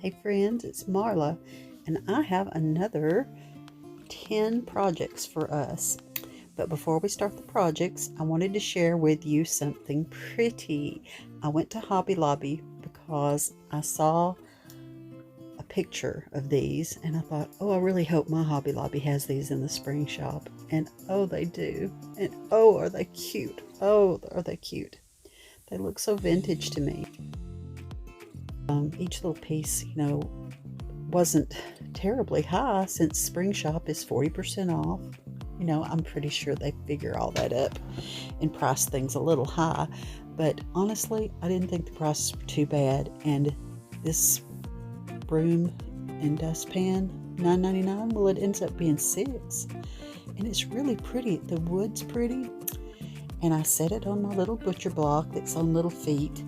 Hey friends, it's Marla, and I have another 10 projects for us. But before we start the projects, I wanted to share with you something pretty. I went to Hobby Lobby because I saw a picture of these, and I thought, oh, I really hope my Hobby Lobby has these in the spring shop. And oh, they do. And oh, are they cute. Oh, are they cute. They look so vintage to me. Each little piece, wasn't terribly high since spring shop is 40% off. I'm pretty sure they figure all that up and price things a little high, but honestly, I didn't think the prices were too bad. And this broom and dustpan, $9.99, well, it ends up being $6, and it's really pretty. The wood's pretty, and I set it on my little butcher block that's on little feet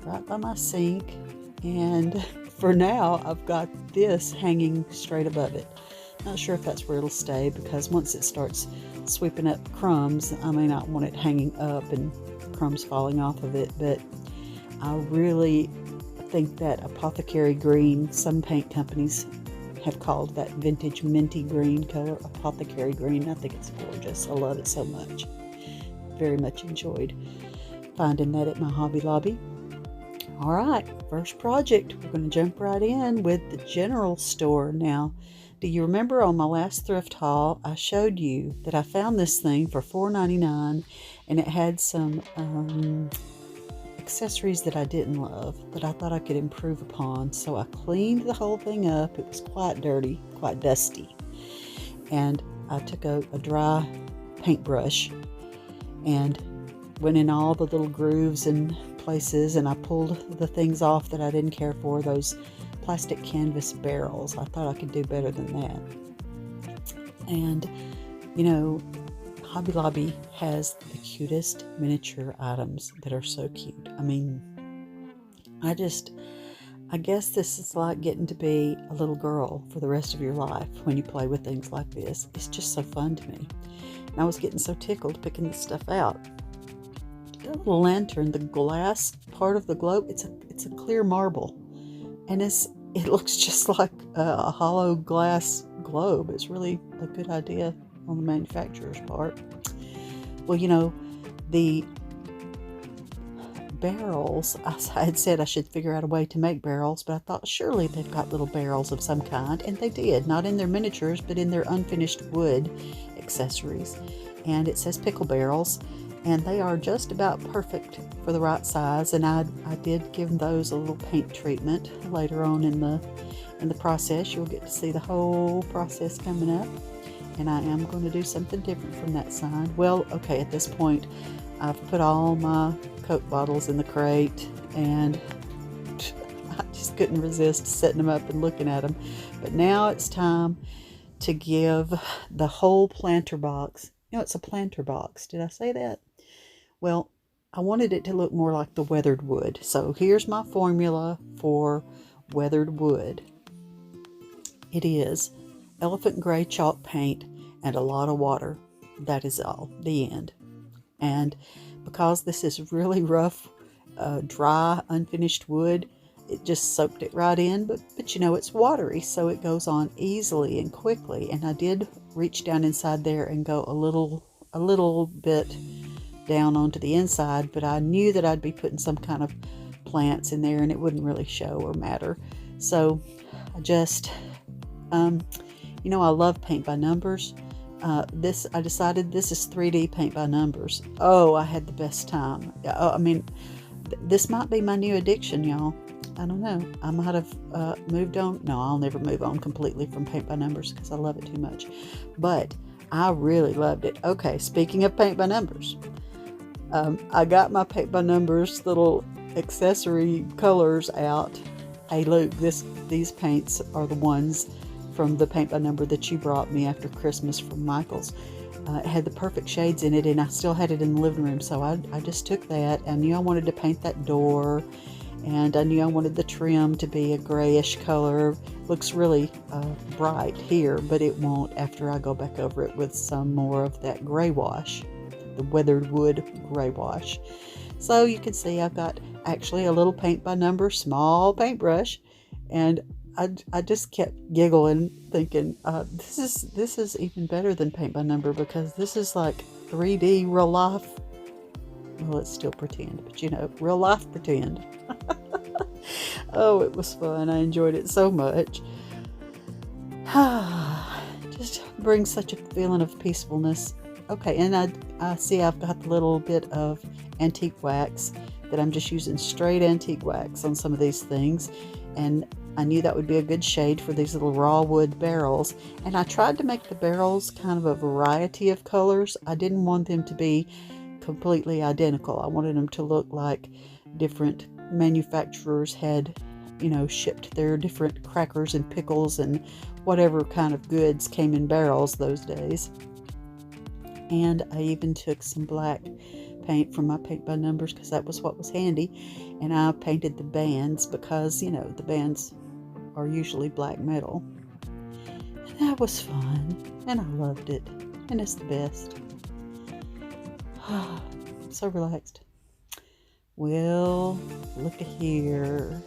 right by my sink. And for now, I've got this hanging straight above it. Not sure if that's where it'll stay, because once it starts sweeping up crumbs, I may not want it hanging up and crumbs falling off of it. But I really think that apothecary green, some paint companies have called that vintage minty green color apothecary green. I think it's gorgeous. I love it so much. Very much enjoyed finding that at my Hobby Lobby. All right, first project, we're going to jump right in with the general store. Now, do you remember on my last thrift haul, I showed you that I found this thing for $4.99, and it had some accessories that I didn't love, that I thought I could improve upon. So I cleaned the whole thing up. It was quite dirty, quite dusty. And I took a dry paintbrush and went in all the little grooves and places, and I pulled the things off that I didn't care for, those plastic canvas barrels. I thought I could do better than that. And Hobby Lobby has the cutest miniature items that are so cute. I mean, I guess this is like getting to be a little girl for the rest of your life when you play with things like this. It's just so fun to me. And I was getting so tickled picking this stuff out. The little lantern, the glass part of the globe, it's a clear marble, and it looks just like a hollow glass globe. It's really a good idea on the manufacturer's part. Well, the barrels, I had said I should figure out a way to make barrels, but I thought surely they've got little barrels of some kind, and they did, not in their miniatures, but in their unfinished wood accessories. And it says pickle barrels, and they are just about perfect for the right size. And I did give those a little paint treatment later on in the process. You'll get to see the whole process coming up, and I am going to do something different from that side. Well, okay, at this point I've put all my Coke bottles in the crate, and I just couldn't resist setting them up and looking at them. But now it's time to give the whole planter box. It's a planter box. Did I say that? Well, I wanted it to look more like the weathered wood. So here's my formula for weathered wood. It is elephant gray chalk paint and a lot of water. That is all. The end. And because this is really rough, dry, unfinished wood, it just soaked it right in. But it's watery, so it goes on easily and quickly. And I did reach down inside there and go a little bit down onto the inside, but I knew that I'd be putting some kind of plants in there, and it wouldn't really show or matter. So I just, I love paint by numbers. I decided this is 3D paint by numbers. Oh, I had the best time. This might be my new addiction, y'all. I don't know. I might have moved on. No, I'll never move on completely from paint by numbers because I love it too much. But I really loved it. Okay, speaking of paint by numbers, I got my paint by numbers little accessory colors out. Hey, Luke, these paints are the ones from the paint by number that you brought me after Christmas from Michael's. It had the perfect shades in it, and I still had it in the living room, so I just took that. I knew I wanted to paint that door, and I knew I wanted the trim to be a grayish color. Looks really bright here, but it won't after I go back over it with some more of that gray wash, the weathered wood gray wash. So you can see I've got actually a little paint by number small paintbrush, and I just kept giggling, thinking, this is even better than paint by number, because this is like 3D real life. Well, it's still pretend, but you know, real life pretend. Oh, it was fun. I enjoyed it so much. Just brings such a feeling of peacefulness. Okay, and I see I've got the little bit of antique wax that I'm just using straight antique wax on some of these things, and I knew that would be a good shade for these little raw wood barrels. And I tried to make the barrels kind of a variety of colors. I didn't want them to be completely identical. I wanted them to look like different manufacturers had, you know, shipped their different crackers and pickles and whatever kind of goods came in barrels those days. And I even took some black paint from my paint by numbers, because that was what was handy, and I painted the bands, because you know the bands are usually black metal. And that was fun, and I loved it, and it's the best. So relaxed. Well, look at here.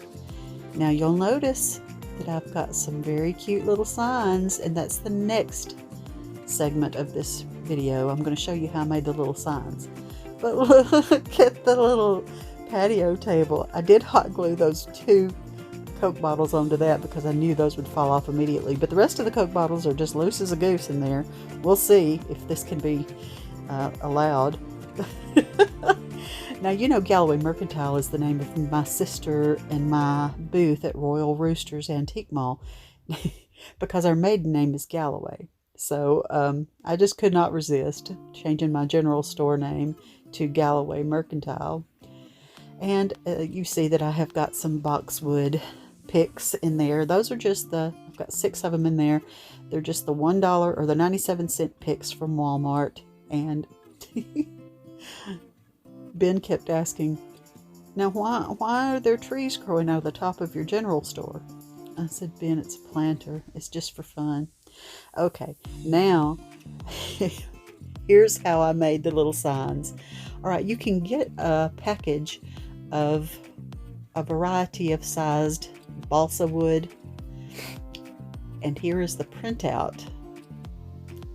Now you'll notice that I've got some very cute little signs, and that's the next segment of this video. I'm going to show you how I made the little signs. But look at the little patio table. I did hot glue those 2 Coke bottles onto that because I knew those would fall off immediately. But the rest of the Coke bottles are just loose as a goose in there. We'll see if this can be allowed. Now, you know, Galloway Mercantile is the name of my sister and my booth at Royal Roosters Antique Mall, because our maiden name is Galloway. So I just could not resist changing my general store name to Galloway Mercantile. And you see that I have got some boxwood picks in there. Those are just I've got 6 of them in there. They're just the $1 or the 97-cent picks from Walmart. And Ben kept asking, now why are there trees growing out of the top of your general store? I said, Ben, it's a planter. It's just for fun. Okay, now here's how I made the little signs. All right, you can get a package of a variety of sized balsa wood, and here is the printout.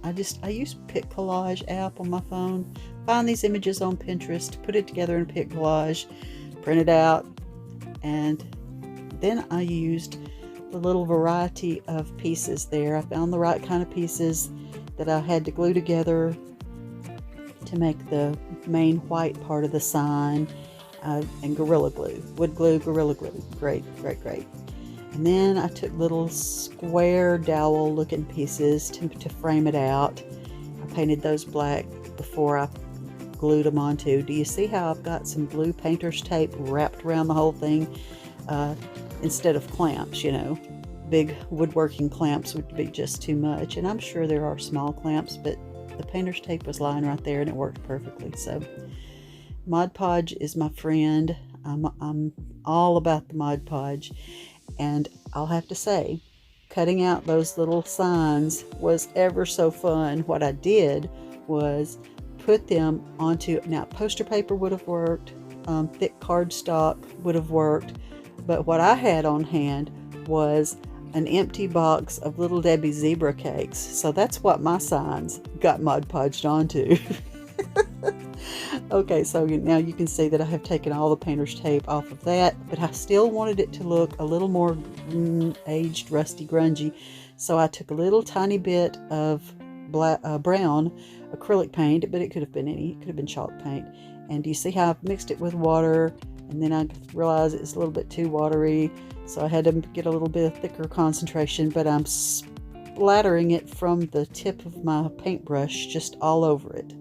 I use Pic Collage app on my phone. Find these images on Pinterest, put it together in Pic Collage, print it out, and then I used the little variety of pieces there. I found the right kind of pieces that I had to glue together to make the main white part of the sign, and Gorilla Glue, wood glue, Gorilla Glue. Great, great, great. And then I took little square dowel looking pieces to frame it out. I painted those black before I glued them onto. Do you see how I've got some blue painter's tape wrapped around the whole thing? Instead of clamps, you know. Big woodworking clamps would be just too much. And I'm sure there are small clamps, but the painter's tape was lying right there and it worked perfectly. So Mod Podge is my friend. I'm all about the Mod Podge. And I'll have to say, cutting out those little signs was ever so fun. What I did was put them onto, now poster paper would have worked, thick cardstock would have worked, but what I had on hand was an empty box of Little Debbie zebra cakes. So that's what my signs got Mod Podged onto. Okay, so now you can see that I have taken all the painter's tape off of that, but I still wanted it to look a little more aged, rusty, grungy. So I took a little tiny bit of brown acrylic paint, but it could have been any, it could have been chalk paint. And do you see how I've mixed it with water? And then I realized it's a little bit too watery, so I had to get a little bit of thicker concentration, but I'm splattering it from the tip of my paintbrush just all over it,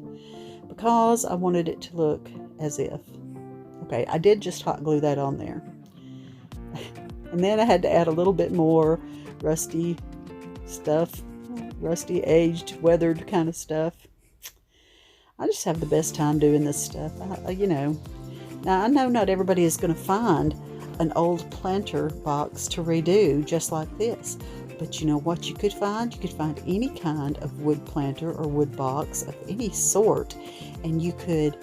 because I wanted it to look as if. Okay, I did just hot glue that on there. And then I had to add a little bit more rusty stuff, rusty, aged, weathered kind of stuff. I just have the best time doing this stuff, you know. Now, I know not everybody is going to find an old planter box to redo just like this. But you know what you could find? You could find any kind of wood planter or wood box of any sort, and you could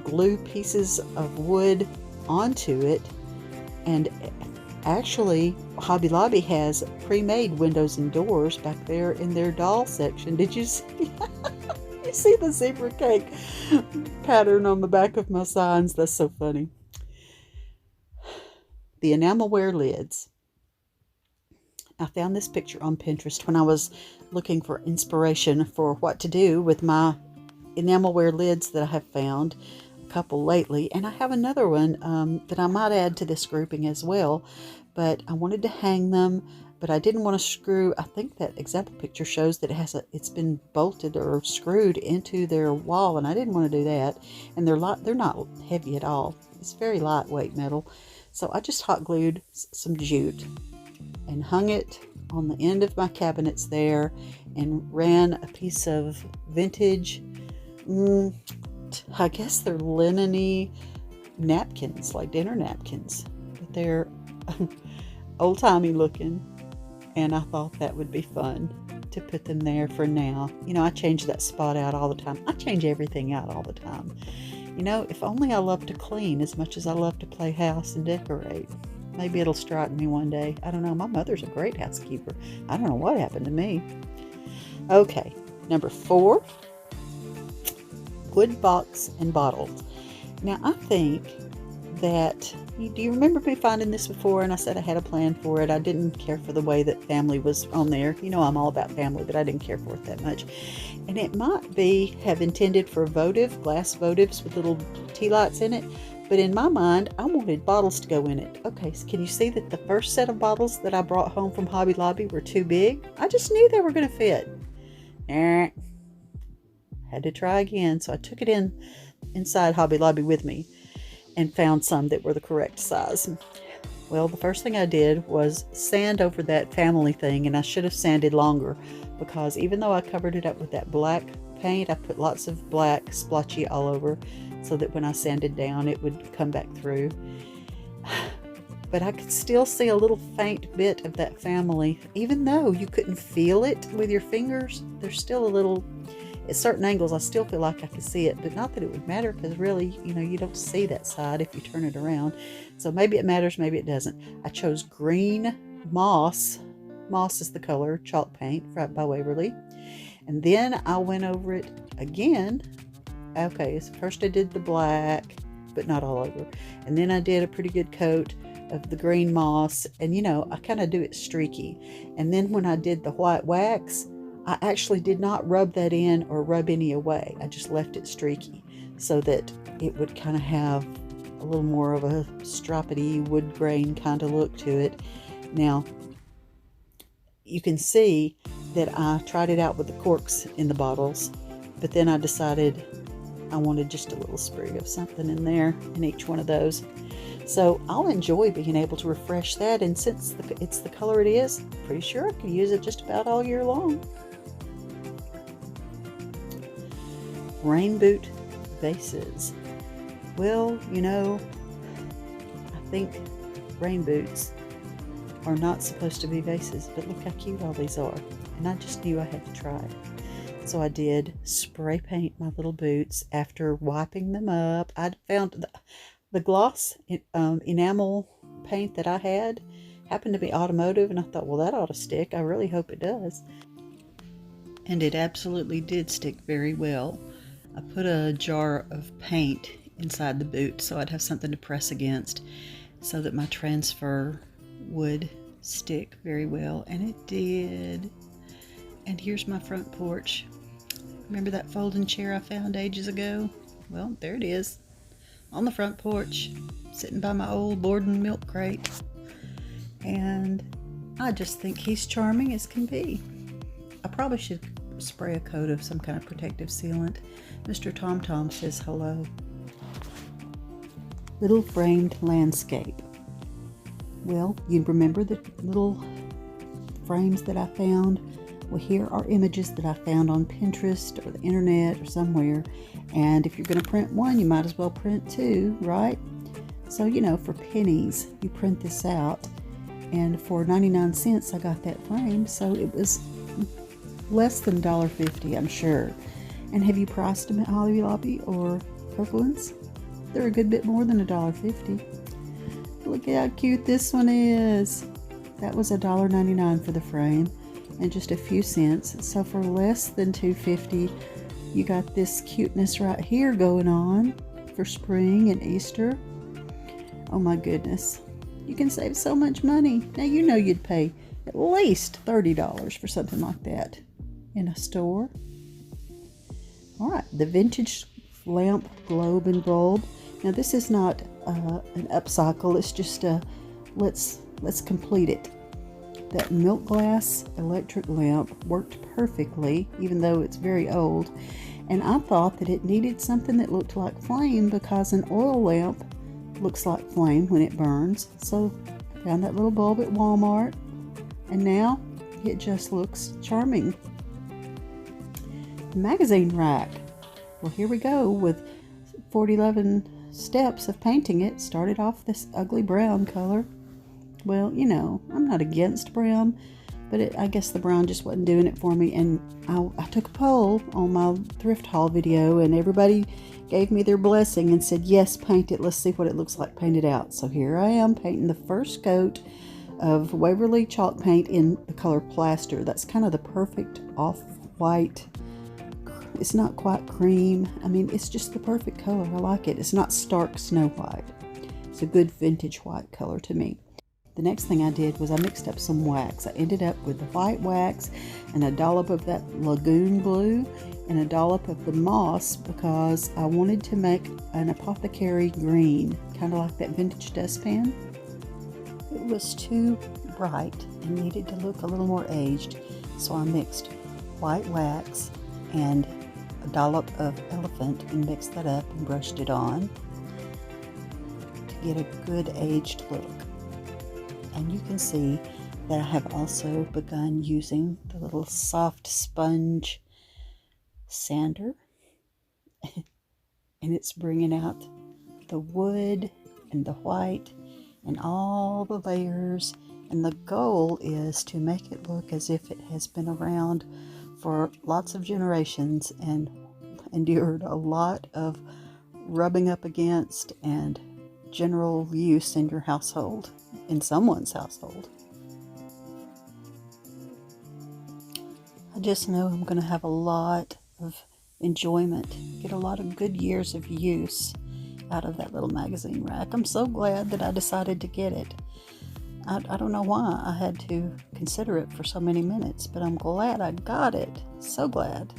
glue pieces of wood onto it and Actually, Hobby Lobby has pre-made windows and doors back there in their doll section. Did you see? You see the zebra cake pattern on the back of my signs? That's so funny. The enamelware lids. I found this picture on Pinterest when I was looking for inspiration for what to do with my enamelware lids that I have found a couple lately, and I have another one that I might add to this grouping as well, but I wanted to hang them, but I didn't want to screw. I think that example picture shows that it's been bolted or screwed into their wall, and I didn't want to do that. And they're not heavy at all. It's very lightweight metal, so I just hot glued some jute and hung it on the end of my cabinets there, and ran a piece of vintage, I guess they're linen-y napkins, like dinner napkins, but they're old-timey looking, and I thought that would be fun to put them there for now. You know, I change that spot out all the time. I change everything out all the time. You know, if only I love to clean as much as I love to play house and decorate. Maybe it'll strike me one day. I don't know. My mother's a great housekeeper. I don't know what happened to me. Okay, number 4, wood box and bottles. Now, I think that, do you remember me finding this before? And I said I had a plan for it. I didn't care for the way that family was on there. You know, I'm all about family, but I didn't care for it that much. And it might have intended for glass votives with little tea lights in it. But in my mind, I wanted bottles to go in it. Okay, so can you see that the first set of bottles that I brought home from Hobby Lobby were too big? I just knew they were going to fit. Had to try again. So I took it inside Hobby Lobby with me and found some that were the correct size. Well, the first thing I did was sand over that family thing, and I should have sanded longer, because even though I covered it up with that black paint, I put lots of black splotchy all over, so that when I sanded down it would come back through. But I could still see a little faint bit of that family. Even though you couldn't feel it with your fingers, there's still a little, at certain angles I still feel like I could see it, but not that it would matter, because really, you know, you don't see that side if you turn it around. So maybe it matters, maybe it doesn't. I chose green moss. Moss is the color, chalk paint by Waverly. And then I went over it again. Okay, so first I did the black, but not all over. And then I did a pretty good coat of the green moss. And, you know, I kind of do it streaky. And then when I did the white wax, I actually did not rub that in or rub any away. I just left it streaky so that it would kind of have a little more of a stripedy wood grain kind of look to it. Now, you can see that I tried it out with the corks in the bottles, but then I decided I wanted just a little sprig of something in there in each one of those. So I'll enjoy being able to refresh that, and since it's the color it is, pretty sure I could use it just about all year long. RAINBOOT vases. Well, you know, I think RAINBOOTs are not supposed to be vases, but look how cute all these are. And I just knew I had to try it. So I did spray paint my little boots after wiping them up. I found the gloss enamel paint that I had happened to be automotive, and I thought, well, that ought to stick. I really hope it does. And it absolutely did stick very well. I put a jar of paint inside the boot so I'd have something to press against so that my transfer would stick very well, and it did. And here's my front porch. Remember that folding chair I found ages ago? Well, there it is on the front porch, sitting by my old board and milk crate. And I just think he's charming as can be. I probably should spray a coat of some kind of protective sealant. Mr. Tom Tom says hello. Little framed landscape. Well, you remember the little frames that I found? Well, here are images that I found on Pinterest or the internet or somewhere. And if you're going to print one, you might as well print two, right? So, you know, for pennies, you print this out. And for 99 cents, I got that frame. So it was less than $1.50, I'm sure. And have you priced them at Hobby Lobby or Kirkland's? They're a good bit more than $1.50. Look how cute this one is. That was $1.99 for the frame and just a few cents. So for less than $2.50, you got this cuteness right here going on for spring and Easter. Oh my goodness. You can save so much money. Now you know you'd pay at least $30 for something like that in a store. All right, the vintage lamp globe and bulb. Now this is not an upcycle. It's just a let's complete it. That milk glass electric lamp worked perfectly, even though it's very old. And I thought that it needed something that looked like flame because an oil lamp looks like flame when it burns. So I found that little bulb at Walmart, and now it just looks charming. Magazine rack. Well, here we go with 11 steps of painting it. Started off this ugly brown color. Well, you know, I'm not against brown, but I guess the brown just wasn't doing it for me. And I took a poll on my thrift haul video, and everybody gave me their blessing and said, yes, paint it. Let's see what it looks like painted out. So here I am painting the first coat of Waverly chalk paint in the color plaster. That's kind of the perfect off-white. It's not quite cream. I mean, it's just the perfect color. I like it. It's not stark snow white. It's a good vintage white color to me. The next thing I did was I mixed up some wax. I ended up with the white wax and a dollop of that lagoon blue and a dollop of the moss because I wanted to make an apothecary green, kind of like that vintage dustpan. It was too bright and needed to look a little more aged, so I mixed white wax and a dollop of elephant and mixed that up and brushed it on to get a good aged look. And you can see that I have also begun using the little soft sponge sander, and it's bringing out the wood and the white and all the layers, and the goal is to make it look as if it has been around for lots of generations and endured a lot of rubbing up against and general use in your household, in someone's household. I just know I'm going to have a lot of enjoyment, get a lot of good years of use out of that little magazine rack. I'm so glad that I decided to get it. I don't know why I had to consider it for so many minutes, but I'm glad I got it. So glad.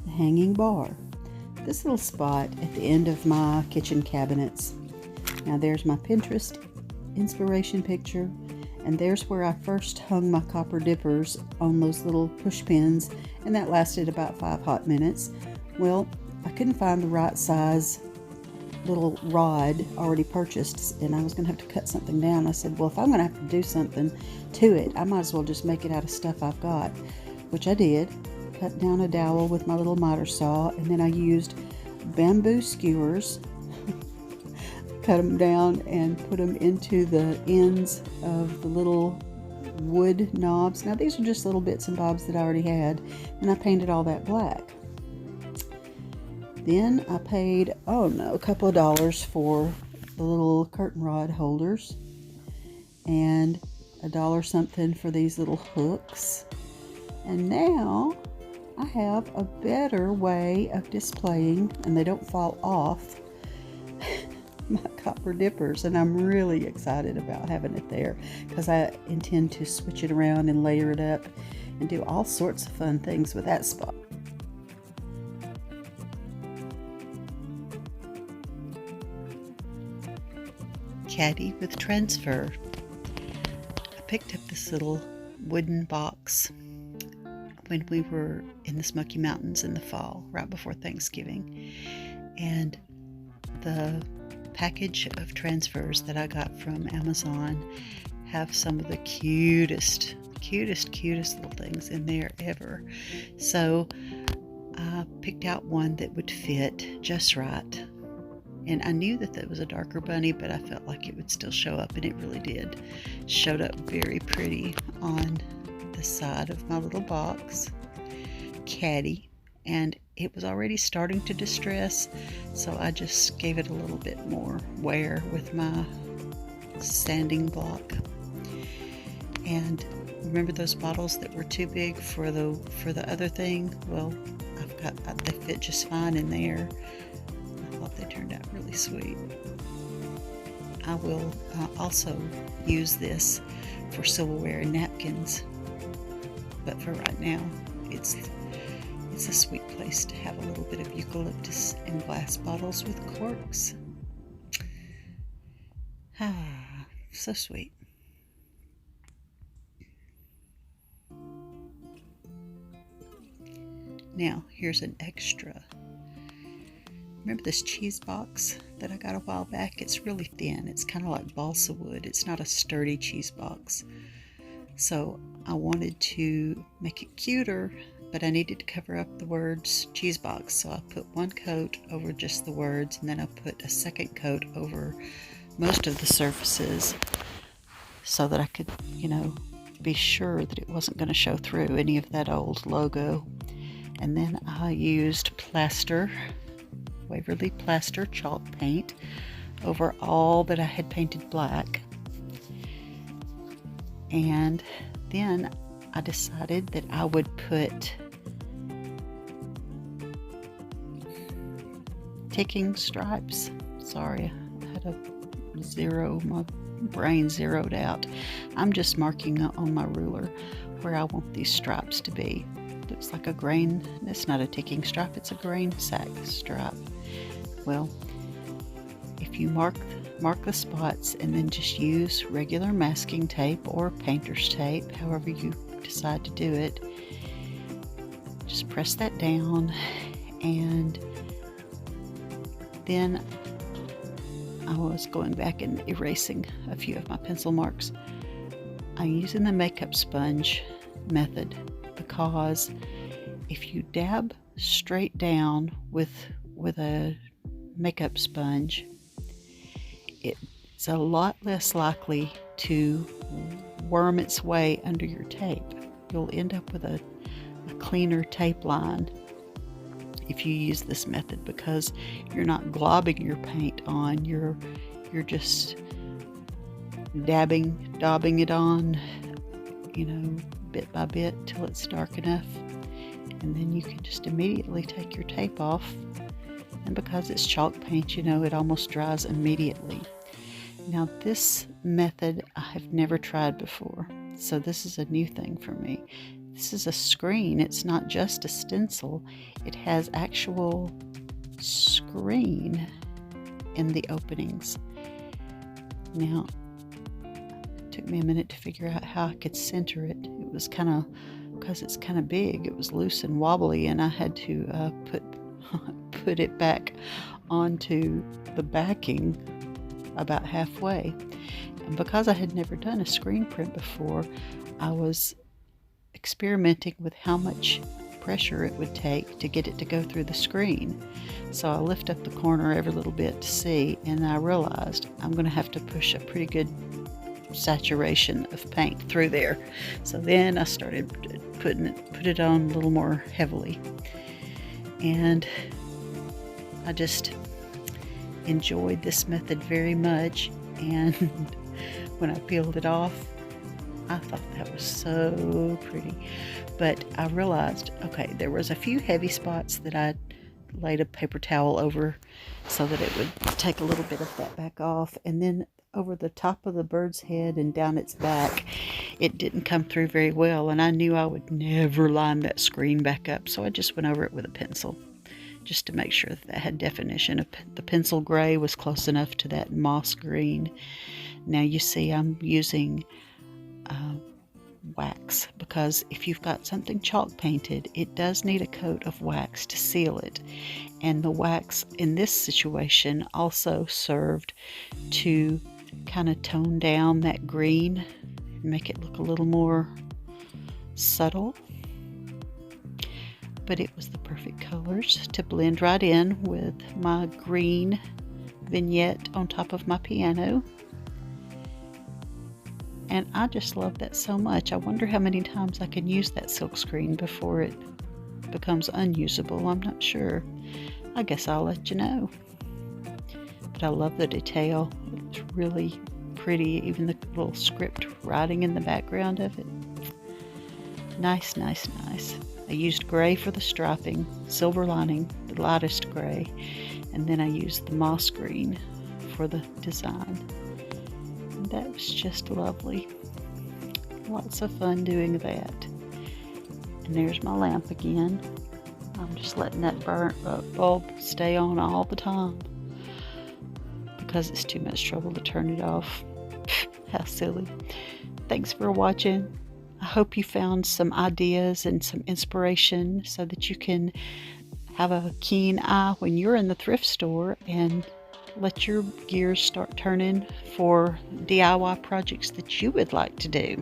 The hanging bar. This little spot at the end of my kitchen cabinets. Now there's my Pinterest inspiration picture, and there's where I first hung my copper dippers on those little push pins, and that lasted about 5 hot minutes. Well, I couldn't find the right size little rod already purchased, and I was gonna have to cut something down. I said, well, if I'm gonna have to do something to it, I might as well just make it out of stuff I've got, which I did. Cut down a dowel with my little miter saw, and then I used bamboo skewers, cut them down and put them into the ends of the little wood knobs. Now these are just little bits and bobs that I already had, and I painted all that black. Then I paid, oh no, a couple of dollars for the little curtain rod holders, and $1 something for these little hooks. And now I have a better way of displaying, and they don't fall off, my copper dippers, and I'm really excited about having it there because I intend to switch it around and layer it up and do all sorts of fun things with that spot. Caddy with transfer. I picked up this little wooden box when we were in the Smoky Mountains in the fall, right before Thanksgiving, and the package of transfers that I got from Amazon have some of the cutest little things in there ever. So I picked out one that would fit just right, and I knew that that was a darker bunny, but I felt like it would still show up, and it really did. Showed up very pretty on the side of my little box. Caddy, and it was already starting to distress, so I just gave it a little bit more wear with my sanding block. And remember those bottles that were too big for the other thing? Well, they fit just fine in there. I thought they turned out really sweet. I will also use this for silverware and napkins, but for right now, it's a sweet place to have a little bit of eucalyptus in glass bottles with corks. Ah, so sweet. Now, here's an extra. Remember this cheese box that I got a while back? It's really thin. It's kind of like balsa wood. It's not a sturdy cheese box. So I wanted to make it cuter, but I needed to cover up the words cheese box. So I put one coat over just the words, and then I put a second coat over most of the surfaces so that I could, be sure that it wasn't going to show through any of that old logo. And then I used Waverly Plaster chalk paint over all that I had painted black. And then I decided that I would put ticking stripes. Sorry, I had my brain zeroed out. I'm just marking on my ruler where I want these stripes to be. Looks like a grain. It's not a ticking stripe, it's a grain sack stripe. Well, if you mark the spots and then just use regular masking tape or painter's tape, however you decide to do it, just press that down. And then I was going back and erasing a few of my pencil marks. I'm using the makeup sponge method because if you dab straight down with a makeup sponge, it's a lot less likely to worm its way under your tape. You'll end up with a cleaner tape line if you use this method, because you're not globbing your paint on, you're just dabbing it on, bit by bit till it's dark enough, and then you can just immediately take your tape off. And because it's chalk paint, it almost dries immediately. Now this method I have never tried before, so this is a new thing for me. This is a screen. It's not just a stencil. It has actual screen in the openings. Now, it took me a minute to figure out how I could center it. It was because it's kind of big, it was loose and wobbly, and I had to put it back onto the backing about halfway. And because I had never done a screen print before, I was experimenting with how much pressure it would take to get it to go through the screen. So I lift up the corner every little bit to see, and I realized I'm going to have to push a pretty good saturation of paint through there. So then I started put it on a little more heavily, and I just enjoyed this method very much. And when I peeled it off, I thought that was so pretty. But I realized, okay, there was a few heavy spots that I laid a paper towel over so that it would take a little bit of that back off. And then over the top of the bird's head and down its back, it didn't come through very well. And I knew I would never line that screen back up. So I just went over it with a pencil just to make sure that had definition. The pencil gray was close enough to that moss green. Now you see I'm using wax, because if you've got something chalk painted, it does need a coat of wax to seal it. And the wax in this situation also served to kind of tone down that green and make it look a little more subtle. But it was the perfect colors to blend right in with my green vignette on top of my piano. And I just love that so much. I wonder how many times I can use that silk screen before it becomes unusable. I'm not sure. I guess I'll let you know. But I love the detail. It's really pretty, even the little script writing in the background of it. Nice, nice, nice. I used gray for the striping, silver lining, the lightest gray, and then I used the moss green for the design. And that was just lovely. Lots of fun doing that. And there's my lamp again. I'm just letting that burnt bulb stay on all the time because it's too much trouble to turn it off. How silly. Thanks for watching. I hope you found some ideas and some inspiration so that you can have a keen eye when you're in the thrift store and let your gears start turning for DIY projects that you would like to do.